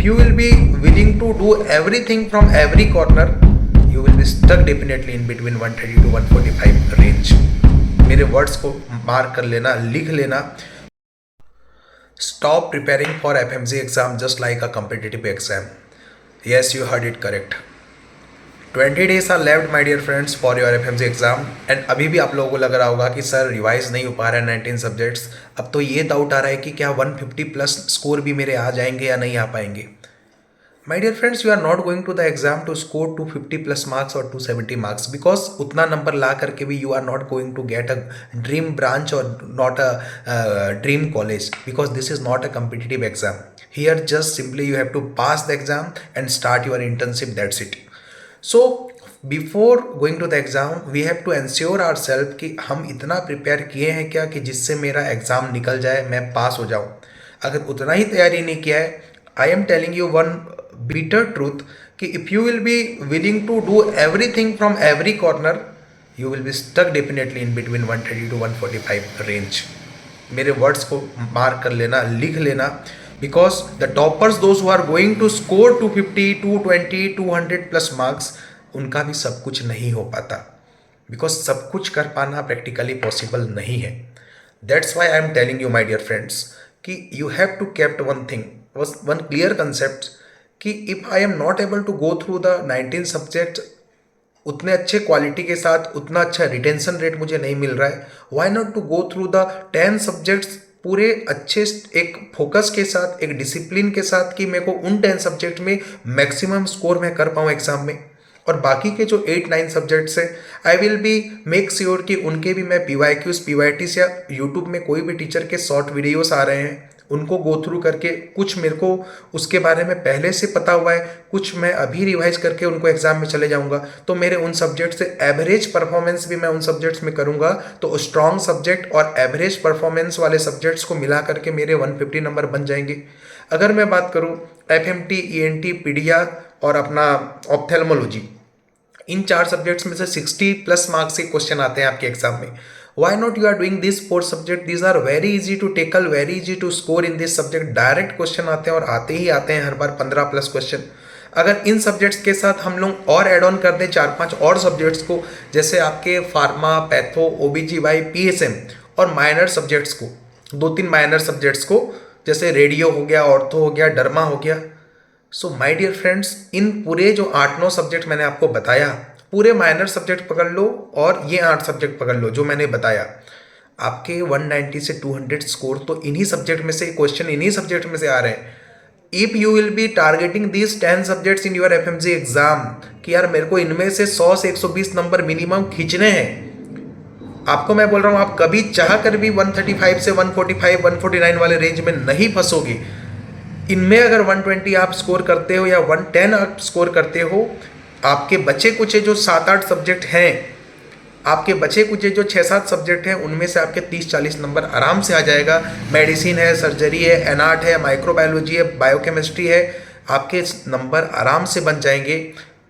you will be willing to do everything from every corner, you will be stuck definitely in between 130 to 145 range. मेरे words को mark कर लेना, लिख लेना. Stop preparing for FMC exam just like a competitive exam. Yes, you heard it correct. 20 days are left my dear friends for your FMC exam. And अभी भी आप लोगों को लग रहा होगा कि सर रिवाइज नहीं हो पा रहा है 19 सब्जेक्ट्स. अब तो ये डाउट आ रहा है कि क्या 150 प्लस स्कोर भी मेरे आ जाएंगे या नहीं आ पाएंगे. My dear friends, you are not going to the exam to score 250 plus marks और 270 मार्क्स, बिकॉज उतना नंबर ला करके भी you are not going to get a dream branch और not a dream college, because this is not a competitive exam. Here just simply you have to pass the exam and start your internship, that's it. So before going to the exam we have to ensure our self कि हम इतना prepare किए हैं क्या कि जिससे मेरा exam निकल जाए, मैं पास हो जाऊं. अगर उतना ही तैयारी नहीं किया है, I am telling you one bitter truth कि if you will be willing to do everything from every corner, you will be stuck definitely in between 130 to 145 range. मेरे वर्ड्स को मार्क कर लेना, लिख लेना, because the toppers those who are going to score 250, 220, 200 plus marks, उनका भी सब कुछ नहीं हो पाता, बिकॉज सब कुछ कर पाना प्रैक्टिकली पॉसिबल नहीं है. That's why I am telling you my dear friends कि you have to kept one thing, one clear concept कि if I am not able to go through the 19 subject उतने अच्छे क्वालिटी के साथ, उतना अच्छा रिटेंशन रेट मुझे नहीं मिल रहा है, why not to go through the 10 subjects पूरे अच्छे एक फोकस के साथ, एक डिसिप्लिन के साथ कि मेरे को उन 10 सब्जेक्ट में मैक्सिमम स्कोर मैं कर पाऊँ एग्जाम में. और बाकी के जो 8-9 सब्जेक्ट्स हैं, I will be make sure कि उनके भी मैं PYQs, PYTs या यूट्यूब में कोई भी टीचर के शॉर्ट वीडियोस आ रहे हैं उनको गो थ्रू करके, कुछ मेरे को उसके बारे में पहले से पता हुआ है, कुछ मैं अभी रिवाइज करके उनको एग्जाम में चले जाऊंगा. तो मेरे उन सब्जेक्ट से एवरेज परफॉर्मेंस भी मैं उन सब्जेक्ट्स में करूंगा, तो स्ट्रॉन्ग सब्जेक्ट और एवरेज परफॉर्मेंस वाले सब्जेक्ट्स को मिला करके मेरे 150 नंबर बन जाएंगे. अगर मैं बात करूं FMT, ENT, पीडिया और अपना ऑप्थेल्मोलॉजी, इन 4 सब्जेक्ट्स में से 60 प्लस मार्क्स के क्वेश्चन आते हैं आपके एग्जाम में. Why not you are doing this 4 subject, these are very easy to tackle, very easy to score in this subject. Direct question आते हैं और आते ही आते हैं हर बार 15 प्लस क्वेश्चन. अगर इन सब्जेक्ट्स के साथ हम लोग और एड ऑन कर दें 4-5 और सब्जेक्ट्स को, जैसे आपके फार्मा, पैथो, OBGY, PSM और माइनर सब्जेक्ट्स को, 2-3 माइनर सब्जेक्ट्स को, जैसे रेडियो हो गया, ऑर्थो हो गया, डर्मा हो गया. सो माय डियर फ्रेंड्स, इन पूरे जो 8-9 सब्जेक्ट मैंने आपको बताया, पूरे माइनर सब्जेक्ट पकड़ लो और ये 8 सब्जेक्ट पकड़ लो जो मैंने बताया, आपके 190 से 200 स्कोर तो इन्हीं सब्जेक्ट में से, क्वेश्चन इन्हीं सब्जेक्ट में से आ रहे हैं. If you will B targeting this 10 subjects in your FMC exam कि यार मेरे को इनमें से 100 से 120 नंबर मिनिमम खींचने हैं, आपको मैं बोल रहा हूँ आप कभी चाह कर भी 135 से 145, 149 वाले रेंज में नहीं फंसोगे. इनमें अगर 120 आप स्कोर करते हो या 110 आप स्कोर करते हो, आपके बचे कुचे जो 7-8 सब्जेक्ट हैं, आपके बचे कुचे जो 6-7 सब्जेक्ट हैं, उनमें से आपके 30-40 नंबर आराम से आ जाएगा. मेडिसिन है, सर्जरी है, एनआर्ट है, माइक्रोबायोलॉजी है, बायोकेमिस्ट्री है, आपके नंबर आराम से बन जाएंगे.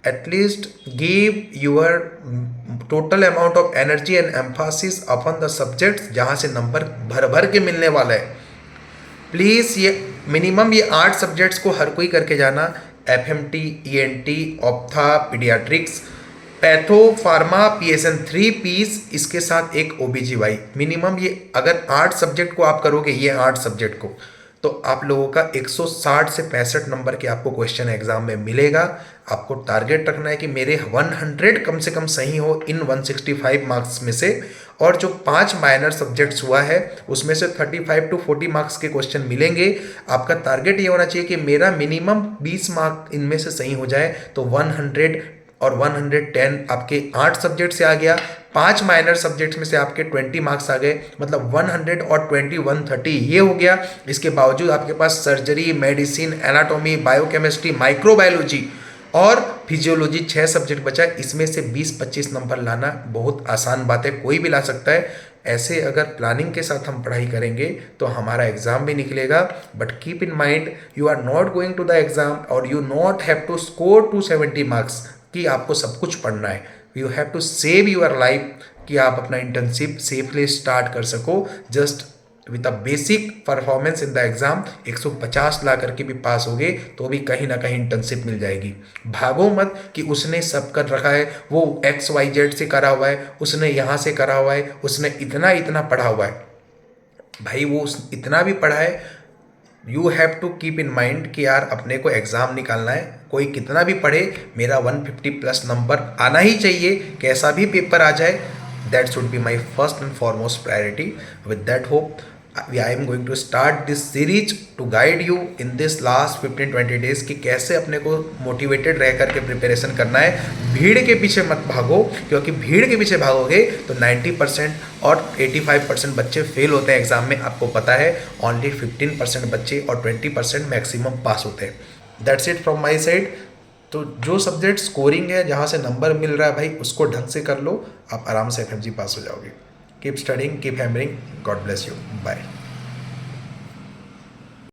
At least give your total amount of energy and emphasis upon the subjects जहाँ से नंबर भर भर के मिलने वाला है. प्लीज़ ये मिनिमम ये 8 सब्जेक्ट्स को हर कोई करके जाना. FMT, ENT, ophtha, paediatrics, patho, pharma, PSN 3 piece, इसके साथ एक OBGY. मिनिमम ये अगर 8 सब्जेक्ट को आप करोगे, ये 8 सब्जेक्ट को, तो आप लोगों का 160 से 65 नंबर के आपको क्वेश्चन एग्जाम में मिलेगा. आपको टारगेट रखना है कि मेरे 100 कम से कम सही हो इन 165 मार्क्स में से, और जो 5 माइनर सब्जेक्ट्स हुआ है उसमें से 35 टू 40 मार्क्स के क्वेश्चन मिलेंगे. आपका टारगेट ये होना चाहिए कि मेरा मिनिमम 20 मार्क इनमें से सही हो जाए, तो 100 और 110 आपके 8 सब्जेक्ट से आ गया. 5 माइनर सब्जेक्ट्स में से आपके 20 मार्क्स आ गए, मतलब 100 और 20 130 ये हो गया. इसके बावजूद आपके पास surgery, medicine, anatomy, biochemistry, microbiology और फिजियोलॉजी 6 सब्जेक्ट बचा है. इसमें से 20-25 नंबर लाना बहुत आसान बात है, कोई भी ला सकता है. ऐसे अगर प्लानिंग के साथ हम पढ़ाई करेंगे तो हमारा एग्जाम भी निकलेगा. But keep in mind, you are not going to the exam और you not have to score 270 marks कि आपको सब कुछ पढ़ना है. You have to save your life कि आप अपना इंटर्नशिप सेफली स्टार्ट कर सको. Just with a basic performance in the exam 150 ला करके भी पास हो गए तो भी कहीं ना कहीं इंटर्नशिप मिल जाएगी। भागो मत कि उसने सब कर रखा है, वो XYZ से करा हुआ है, उसने यहाँ से करा हुआ है, उसने इतना इतना पढ़ा हुआ है। भाई वो इतना भी पढ़ा है, you have to keep in mind कि यार अपने को एग्ज़ाम निकालना है, कोई कितना भी पढ़े मेरा 150 प्लस नंबर आना ही चाहिए, कैसा भी पेपर आ जाए। That should be my first and foremost priority. With that hope I am going to start this series to guide you in this last 15-20 days कि कैसे अपने को मोटिवेटेड रह करके प्रिपरेशन करना है। भीड़ के पीछे मत भागो, क्योंकि भीड़ के पीछे भागोगे तो 90% और 85% बच्चे फेल होते हैं एग्जाम में, आपको पता है। ओनली 15% बच्चे और 20% मैक्सिमम पास होते हैं। That's it from my side. तो जो सब्जेक्ट स्कोरिंग है, जहाँ से नंबर मिल रहा है भाई, उसको ढंग से कर लो, आप आराम से FMG पास हो जाओगे। Keep studying, keep hammering. God bless you. Bye.